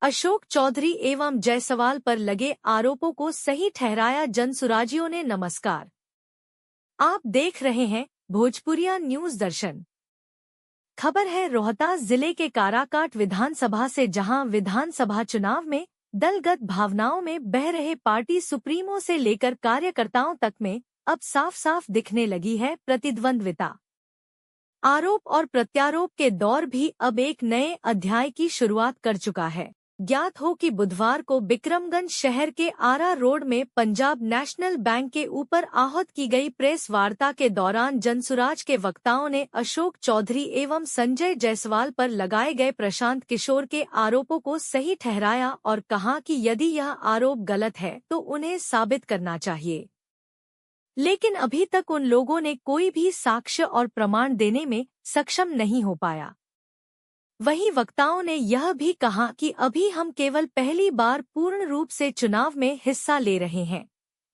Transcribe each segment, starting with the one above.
अशोक चौधरी एवं जायसवाल पर लगे आरोपों को सही ठहराया। जनसुराजियों ने नमस्कार। आप देख रहे हैं भोजपुरिया न्यूज दर्शन। खबर है रोहतास जिले के काराकाट विधानसभा से, जहां विधानसभा चुनाव में दलगत भावनाओं में बह रहे पार्टी सुप्रीमो से लेकर कार्यकर्ताओं तक में अब साफ साफ दिखने लगी है प्रतिद्वंद्विता। आरोप और प्रत्यारोप के दौर भी अब एक नए अध्याय की शुरुआत कर चुका है। ज्ञात हो कि बुधवार को बिक्रमगंज शहर के आरा रोड में पंजाब नेशनल बैंक के ऊपर आहूत की गई प्रेस वार्ता के दौरान जनसुराज के वक्ताओं ने अशोक चौधरी एवं संजय जायसवाल पर लगाए गए प्रशांत किशोर के आरोपों को सही ठहराया और कहा कि यदि यह आरोप गलत है तो उन्हें साबित करना चाहिए। लेकिन अभी तक उन लोगों ने कोई भी साक्ष्य और प्रमाण देने में सक्षम नहीं हो पाया। वहीं वक्ताओं ने यह भी कहा कि अभी हम केवल पहली बार पूर्ण रूप से चुनाव में हिस्सा ले रहे हैं,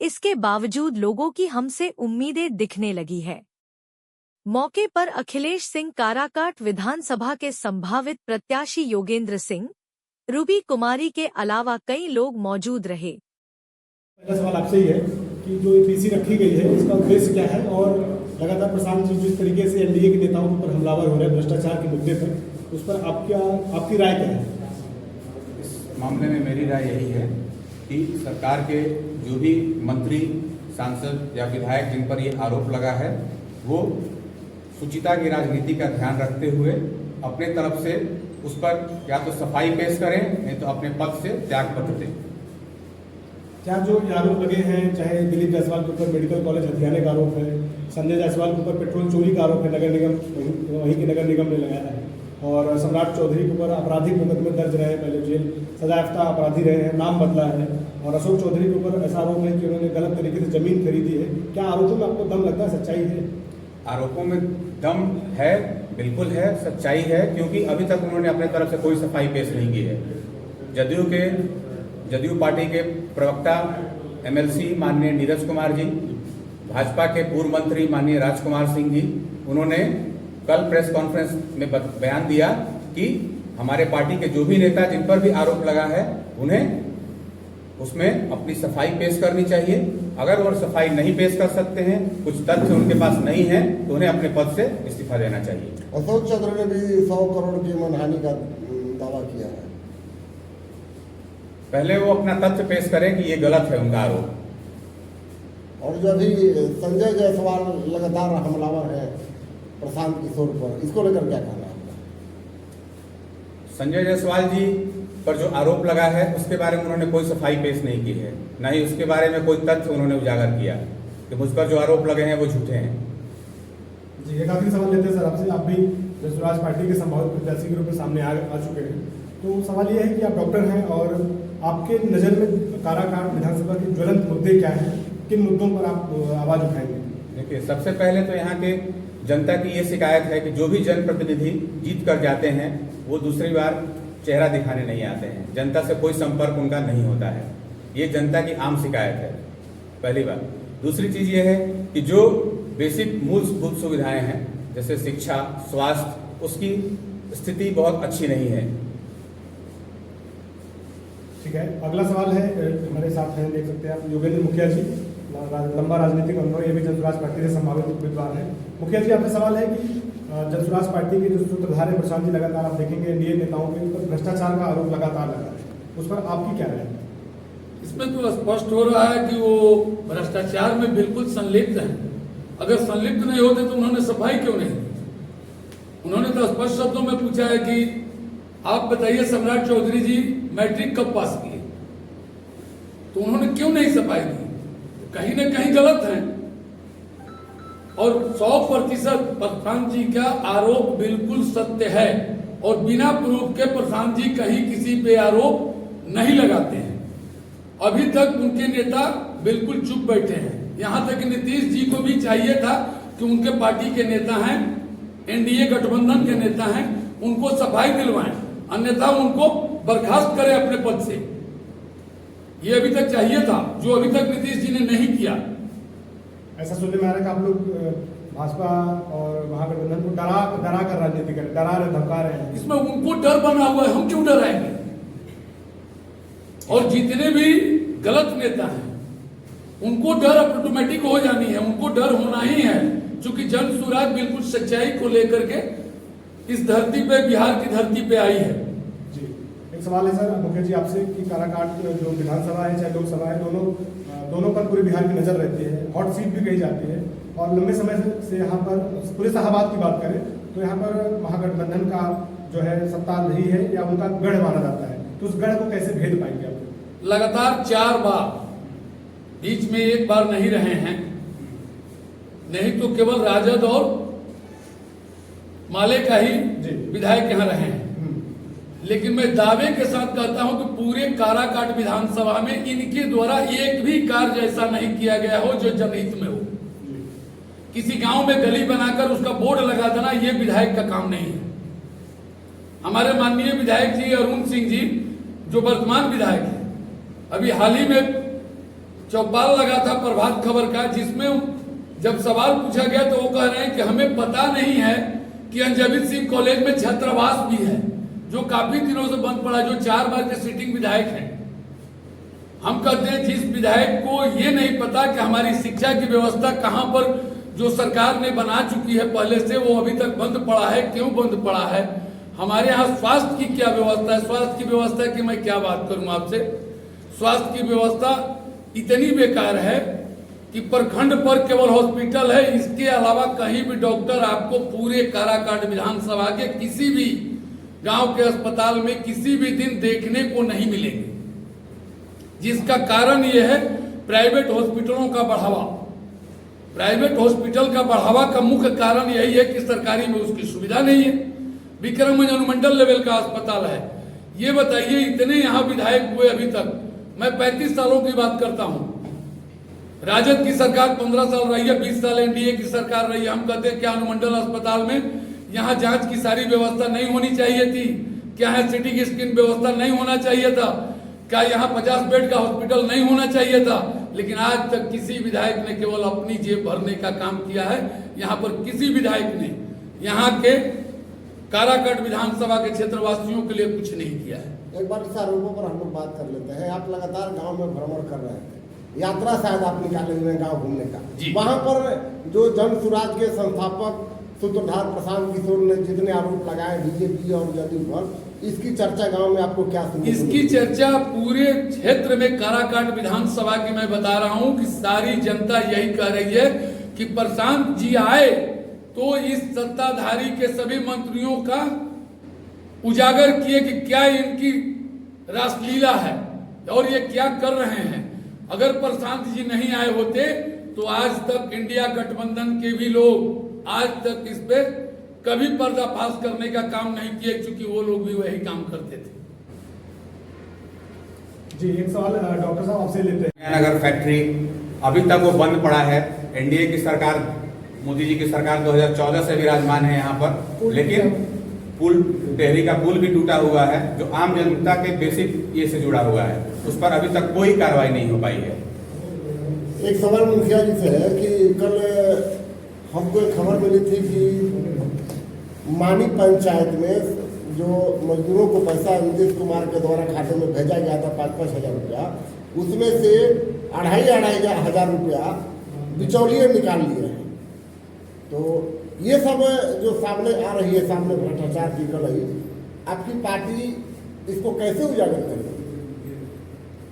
इसके बावजूद लोगों की हमसे उम्मीदें दिखने लगी है। मौके पर अखिलेश सिंह काराकाट विधानसभा के संभावित प्रत्याशी योगेंद्र सिंह, रूबी कुमारी के अलावा कई लोग मौजूद रहे। पहला सवाल आपसे ही है कि जो पीसी रखी गई है इसका उद्देश्य क्या है, और लगातार प्रशांत जी जिस तरीके से एनडीए के नेताओं के ऊपर हमलावर हो रहे हैं भ्रष्टाचार के मुद्दे पर, उस पर आपकी राय क्या है? इस मामले में मेरी राय यही है कि सरकार के जो भी मंत्री, सांसद या विधायक जिन पर ये आरोप लगा है, वो शुचिता की राजनीति का ध्यान रखते हुए अपने तरफ से उस पर या तो सफाई पेश करें, नहीं तो अपने पद से त्याग पत्र दें। क्या जो आरोप लगे हैं, चाहे दिलीप जायसवाल के ऊपर मेडिकल कॉलेज हथियाने का आरोप है, संजय जायसवाल के ऊपर पेट्रोल चोरी का आरोप है, नगर निगम वहीं के नगर निगम ने लगाया है, और सम्राट चौधरी के ऊपर आपराधिक मुकदमे दर्ज रहे, पहले जेल सजायाफ्ता अपराधी रहे हैं, नाम बदला है, और अशोक चौधरी के ऊपर ऐसा आरोप है कि उन्होंने गलत तरीके से जमीन खरीदी है। क्या आरोपों में आपको दम लगता है, सच्चाई है? आरोपों में दम है, बिल्कुल है, सच्चाई है, क्योंकि अभी तक उन्होंने अपने तरफ से कोई सफाई पेश नहीं की है। जदयू पार्टी के प्रवक्ता एमएलसी माननीय नीरज कुमार जी, भाजपा के पूर्व मंत्री माननीय राजकुमार सिंह जी, उन्होंने कल प्रेस कॉन्फ्रेंस में बयान दिया कि हमारे पार्टी के जो भी नेता जिन पर भी आरोप लगा है उन्हें उसमें अपनी सफाई पेश करनी चाहिए। अगर वो सफाई नहीं पेश कर सकते हैं, कुछ तथ्य उनके पास नहीं है, तो उन्हें अपने पद से इस्तीफा देना चाहिए। अशोक चौधरी ने भी 100 करोड़ की मनहानि का दावा किया है। पहले वो अपना तथ्य पेश करें कि ये गलत है उनका आरोप। और जो अभी संजय जायसवाल लगातार हमलावर है प्रशांत किशोर पर, इसको लेकर क्या कहना है आपका? संजय जायसवाल जी पर जो आरोप लगा है उसके बारे में उन्होंने कोई सफाई पेश नहीं की है, न ही उसके बारे में कोई तथ्य उन्होंने उजागर किया कि मुझ पर जो आरोप लगे हैं वो झूठे हैं। जी, एक आखिरी सवाल लेते हैं सर आपसे। आप भी जनसुराज पार्टी के संभावित प्रत्याशी के रूप में सामने आ चुके हैं, तो सवाल ये है कि आप डॉक्टर हैं और आपके नज़र में काराकाट विधानसभा के ज्वलंत मुद्दे क्या हैं, किन मुद्दों पर आप आवाज उठाएंगे? देखिए, सबसे पहले तो यहाँ के जनता की ये शिकायत है कि जो भी जनप्रतिनिधि जीत कर जाते हैं वो दूसरी बार चेहरा दिखाने नहीं आते हैं, जनता से कोई संपर्क उनका नहीं होता है। ये जनता की आम शिकायत है, पहली बात। दूसरी चीज ये है कि जो बेसिक मूलभूत सुविधाएं हैं जैसे शिक्षा, स्वास्थ्य, उसकी स्थिति बहुत अच्छी नहीं है। ठीक है, अगला सवाल है, हमारे साथ हैं, देख सकते हैं आप, योगेंद्र मुखिया जी, लंबा राजनीतिक अनुभव, ये भी जनसुराज पार्टी से संभावित उम्मीदवार हैं। मुखिया जी, आपसे सवाल है कि जनसुराज पार्टी के जो सूत्रधार है प्रशांत जी, लगातार आप देखेंगे एनडीए नेताओं के ऊपर भ्रष्टाचार का आरोप लगातार लगा है, उस पर आपकी क्या राय है? इसमें तो स्पष्ट हो रहा है कि वो भ्रष्टाचार में बिल्कुल संलिप्त है। अगर संलिप्त नहीं होते तो उन्होंने सफाई क्यों नहीं दी? उन्होंने तो स्पष्ट शब्दों में पूछा है कि आप बताइए सम्राट चौधरी जी मैट्रिक कब पास किए, तो उन्होंने क्यों नहीं सफाई दी? कहीं न कहीं गलत है। और 100% प्रशांत जी का आरोप बिल्कुल सत्य है, और बिना प्रूफ के प्रशांत जी कहीं किसी पे आरोप नहीं लगाते हैं। अभी तक उनके नेता बिल्कुल चुप बैठे हैं। यहाँ तक नीतीश जी को भी चाहिए था कि उनके पार्टी के नेता हैं, एनडीए गठबंधन के नेता हैं, उनको सफाई दिलवाएं, अन्यथा उनको बर्खास्त करें अपने पद से। ये अभी तक चाहिए था, जो अभी तक नीतीश जी ने नहीं किया। ऐसा सुनने में आ रहा है कि आप लोग भाजपा और महागठबंधन को डरा कर राजनीति करें, डरा रहे, धमका रहे हैं। इसमें उनको डर बना हुआ है, हम क्यों डराएंगे? और जितने भी गलत नेता हैं उनको डर ऑटोमेटिक हो जानी है, उनको डर होना ही है, क्योंकि जन सुराज बिल्कुल सच्चाई को लेकर के इस धरती पे, बिहार की धरती पे आई है। जी, एक सवाल है सर मुखिया जी आपसे कि काराकाट जो विधानसभा है चाहे लोकसभा है, दोनों पर पूरे बिहार की नजर रहती है, हॉट सीट भी कही जाती है, और लंबे समय से यहाँ पर पूरे शाहबाद की बात करें तो यहाँ पर महागठबंधन का जो है सत्ता रही है या उनका गढ़ माना जाता है, तो उस गढ़ को कैसे भेद पाएंगे आप? लगातार 4 बार, बीच में एक बार नहीं रहे हैं, नहीं तो केवल राजद और माले का ही विधायक यहाँ रहे हैं। लेकिन मैं दावे के साथ कहता हूं कि पूरे काराकाट विधानसभा में इनके द्वारा एक भी कार्य ऐसा नहीं किया गया हो जो जनहित में हो। किसी गांव में गली बनाकर उसका बोर्ड लगा देना ये विधायक का काम नहीं है। हमारे माननीय विधायक जी अरुण सिंह जी जो वर्तमान विधायक है, अभी हाल ही में चौपाल लगा था प्रभात खबर का, जिसमें जब सवाल पूछा गया तो वो कह रहे हैं कि हमें पता नहीं है कि अंजबित सिंह कॉलेज में छात्रावास भी है जो काफी दिनों से बंद पड़ा, जो 4 बार के सिटिंग विधायक हैं। हम कहते हैं जिस विधायक को ये नहीं पता कि हमारी शिक्षा की व्यवस्था कहां पर जो सरकार ने बना चुकी है पहले से, वो अभी तक बंद पड़ा है, क्यों बंद पड़ा है, हमारे यहाँ स्वास्थ्य की क्या व्यवस्था है, स्वास्थ्य की व्यवस्था की मैं क्या बात करूं आपसे। स्वास्थ्य की व्यवस्था इतनी बेकार है कि प्रखंड पर केवल हॉस्पिटल है, इसके अलावा कहीं भी डॉक्टर आपको पूरे काराकाट विधानसभा के किसी भी गांव के अस्पताल में किसी भी दिन देखने को नहीं मिलेंगे, जिसका कारण यह है प्राइवेट हॉस्पिटलों का बढ़ावा। प्राइवेट हॉस्पिटल का बढ़ावा का मुख्य कारण यही है कि सरकारी में उसकी सुविधा नहीं है। विक्रमगंज अनुमंडल लेवल का अस्पताल है। ये बताइए इतने यहाँ विधायक हुए अभी तक, मैं 35 सालों की बात करता हूँ, राजद की सरकार 15 साल रही है, 20 साल एनडीए की सरकार रही है। हम कहते हैं क्या अनुमंडल अस्पताल में यहाँ जांच की सारी व्यवस्था नहीं होनी चाहिए थी? क्या है सिटी स्कैन व्यवस्था नहीं होना चाहिए था? क्या यहाँ 50 बेड का हॉस्पिटल नहीं होना चाहिए था? लेकिन आज तक किसी विधायक ने केवल अपनी जेब भरने का काम किया है। यहाँ पर किसी विधायक ने यहाँ के काराकाट विधानसभा के क्षेत्रवासियों के लिए कुछ नहीं किया है। एक बार इस आरोपों पर हम लोग बात कर लेते हैं। आप लगातार गांव में भ्रमण कर रहे थे, यात्रा शायद आप निकाले हुए हैं गांव घूमने का, वहां पर जो जन सुराज के संस्थापक सूत्रधार प्रशांत किशोर ने जितने आरोप लगाए बीजेपी और जदयू पर, इसकी चर्चा गांव में आपको क्या सुनी? इसकी चर्चा पूरे क्षेत्र में काराकाट विधानसभा की मैं बता रहा हूं कि सारी जनता यही कह रही है कि प्रशांत जी आए तो इस सत्ताधारी के सभी मंत्रियों का उजागर किए कि क्या इनकी रासलीला है और ये क्या कर रहे हैं। अगर प्रशांत जी नहीं आए होते तो आज तक इंडिया गठबंधन के भी लोग आज तक इस पे कभी पर्दाफाश करने का काम नहीं किए, क्योंकि वो लोग भी वही काम करते थे। जी, एक सवाल डॉक्टर साहब आपसे लेते हैं। नगर फैक्ट्री अभी तक वो बंद पड़ा है। एनडीए की सरकार, मोदी जी की सरकार 2014 से विराजमान है यहाँ पर, लेकिन पुल, टेहरी का पुल भी टूटा हुआ है जो आम जनता के बेसिक ये से जुड़ा हुआ है, उस पर अभी तक कोई कार्रवाई नहीं हो पाई है। एक सवाल मुखिया जी से है कि कल हमको एक खबर मिली थी कि मानी पंचायत में जो मजदूरों को पैसा नीतीश कुमार के द्वारा खाते में भेजा गया था 5-5 हजार रुपया, उसमें से 2,500 हजार रुपया बिचौलिए निकाल लिए हैं। तो ये सब जो सामने आ रही है, सामने भ्रष्टाचार की कलई, आपकी पार्टी इसको कैसे उजागर करेगी?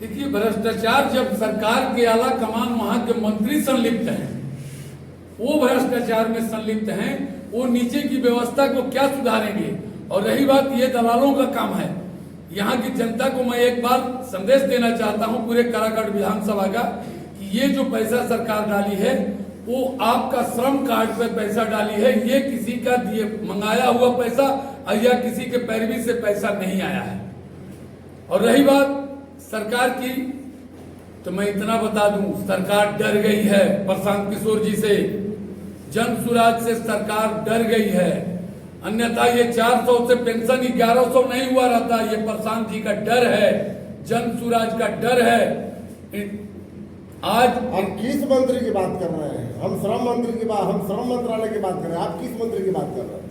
देखिए, भ्रष्टाचार जब सरकार के आला कमान वहां के मंत्री संलिप्त हैं, वो भ्रष्टाचार में संलिप्त हैं, वो नीचे की व्यवस्था को क्या सुधारेंगे? और रही बात ये दलालों का काम है, यहाँ की जनता को मैं एक बार संदेश देना चाहता हूँ पूरे काराकाट विधानसभा का कि ये जो पैसा सरकार डाली है वो आपका श्रम कार्ड पे पैसा डाली है, ये किसी का दिए मंगाया हुआ पैसा या किसी के पैरवी से पैसा नहीं आया है। और रही बात सरकार की, तो मैं इतना बता दूं, सरकार डर गई है प्रशांत किशोर जी से, जन सुराज से सरकार डर गई है। अन्यथा ये 400 से पेंशन 1100 नहीं हुआ रहता। ये प्रशांत जी का डर है, जन सुराज का डर है। आज हम किस मंत्री की बात कर रहे हैं? हम श्रम मंत्री की बात, हम श्रम मंत्रालय की बात कर रहे हैं। आप किस मंत्री की बात कर रहे हैं?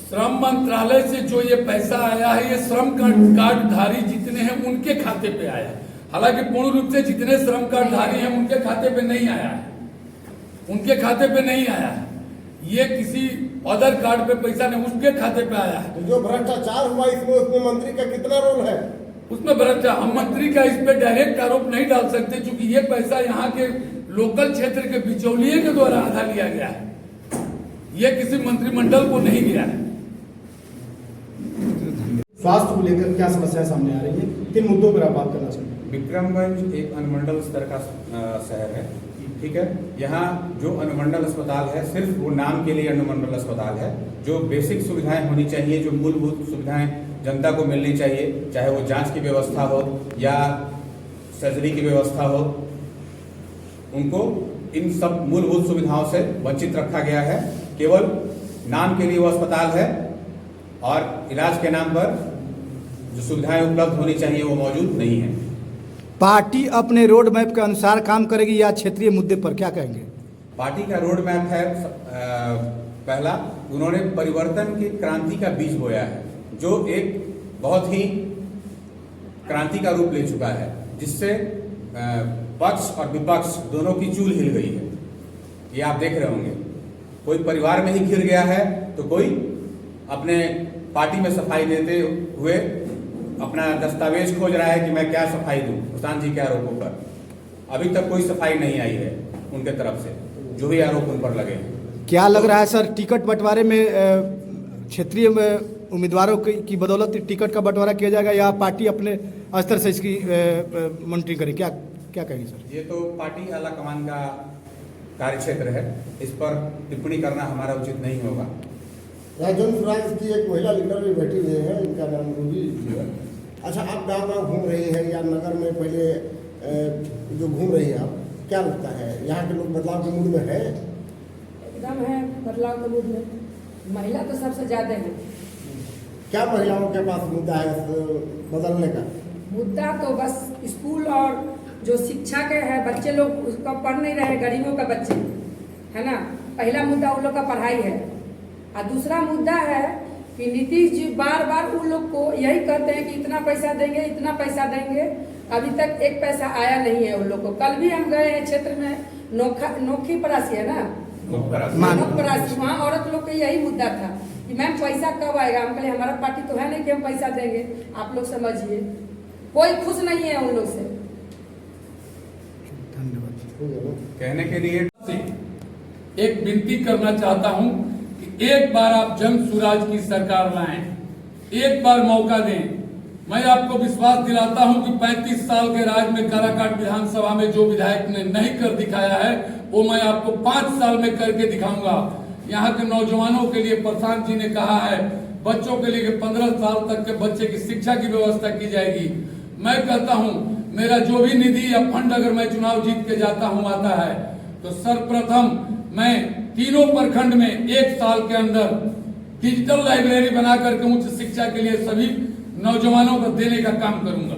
श्रम मंत्रालय से जो ये पैसा आया है, ये श्रम कार्ड धारी जितने हैं उनके खाते पे आया। हालांकि पूर्ण रूप से जितने श्रम कार्डधारी हैं उनके खाते पे नहीं आया है, उनके खाते पे नहीं आया है। ये किसी अदर कार्ड पे पैसा नहीं, उसके खाते पे आया है। तो जो भ्रष्टाचार हुआ इसमें उसमें मंत्री का कितना रोल है? उसमें भ्रष्टाचार, हम मंत्री का इस पे डायरेक्ट आरोप नहीं डाल सकते, क्योंकि ये पैसा यहाँ के लोकल क्षेत्र के बिचौलिए के द्वारा आधा लिया गया है, ये किसी मंत्रिमंडल को नहीं गया है। स्वास्थ्य को लेकर क्या समस्याएं सामने आ रही है, किन मुद्दों पर आप बात करना चाहते हैं? विक्रमगंज एक अनुमंडल स्तर का शहर है, ठीक है। यहाँ जो अनुमंडल अस्पताल है सिर्फ वो नाम के लिए अनुमंडल अस्पताल है। जो बेसिक सुविधाएं होनी चाहिए, जो मूलभूत सुविधाएं जनता को मिलनी चाहिए, चाहे वो जांच की व्यवस्था हो या सर्जरी की व्यवस्था हो, उनको इन सब मूलभूत सुविधाओं से वंचित रखा गया है। केवल नाम के लिए वो अस्पताल है और इलाज के नाम पर जो सुविधाएं उपलब्ध होनी चाहिए वो मौजूद नहीं है। पार्टी अपने रोड मैप के अनुसार काम करेगी या क्षेत्रीय मुद्दे पर, क्या कहेंगे? पार्टी का रोड मैप है, पहला उन्होंने परिवर्तन की क्रांति का बीज बोया है, जो एक बहुत ही क्रांति का रूप ले चुका है, जिससे पक्ष और विपक्ष दोनों की चूल हिल गई है। ये आप देख रहे होंगे, कोई परिवार में ही घिर गया है तो कोई अपने पार्टी में सफाई देते हुए अपना दस्तावेज खोज रहा है कि मैं क्या सफाई दूं प्रशांत जी के आरोपों पर। अभी तक कोई सफाई नहीं आई है उनके तरफ से, जो भी आरोप उन पर लगे हैं। क्या लग रहा है सर, टिकट बंटवारे में क्षेत्रीय उम्मीदवारों की बदौलत टिकट का बंटवारा किया जाएगा या पार्टी अपने स्तर से इसकी मॉनिटरिंग करे? क्या कहेंगे सर? ये तो पार्टी आला कमान का कार्यक्षेत्र है, इस पर टिप्पणी करना हमारा उचित नहीं होगा। जनसुराज की एक महिला लीडर भी बैठी हुई है, इनका नाम रूबी जी है। अच्छा, आप गाँव घूम रही हैं या नगर में पहले जो घूम रही है, आप क्या लगता है यहाँ के लोग बदलाव के मूड में है? एकदम है बदलाव के मूड में, महिला तो सबसे ज्यादा है। क्या महिलाओं के पास मुद्दा है बदलने का? मुद्दा तो बस स्कूल और जो शिक्षा के है, बच्चे लोग उसको पढ़ नहीं रहे, गरीबों का बच्चे है ना। पहला मुद्दा उन लोग का पढ़ाई है, और दूसरा मुद्दा है कि नीतीश जी बार बार उन लोग को यही कहते हैं कि इतना पैसा देंगे, इतना पैसा देंगे, अभी तक एक पैसा आया नहीं है उन लोग को। कल भी हम गए हैं क्षेत्र में, नोखी परासी है ना, नोख परासी, वहाँ औरत लोग का यही मुद्दा था कि मैम पैसा कब आएगा। हम कहे हमारा पार्टी तो है नहीं कि हम पैसा देंगे, आप लोग समझिए। कोई खुश नहीं है उन लोग से। कहने के लिए एक विनती करना चाहता हूं कि एक बार आप जन सुराज की सरकार लाएं, एक बार मौका दें। मैं आपको विश्वास दिलाता हूं कि 35 साल के राज में काराकाट विधानसभा में जो विधायक ने नहीं कर दिखाया है वो मैं आपको 5 साल में करके दिखाऊंगा। यहाँ के नौजवानों के लिए प्रशांत जी ने कहा है, बच्चों के लिए 15 साल तक के बच्चे की शिक्षा की व्यवस्था की जाएगी। मैं कहता हूं मेरा जो भी निधि या फंड अगर मैं चुनाव जीत के जाता हूं आता है तो सर्वप्रथम मैं तीनों प्रखंड में 1 साल के अंदर डिजिटल लाइब्रेरी बना करके उच्च शिक्षा के लिए सभी नौजवानों को देने का काम करूंगा।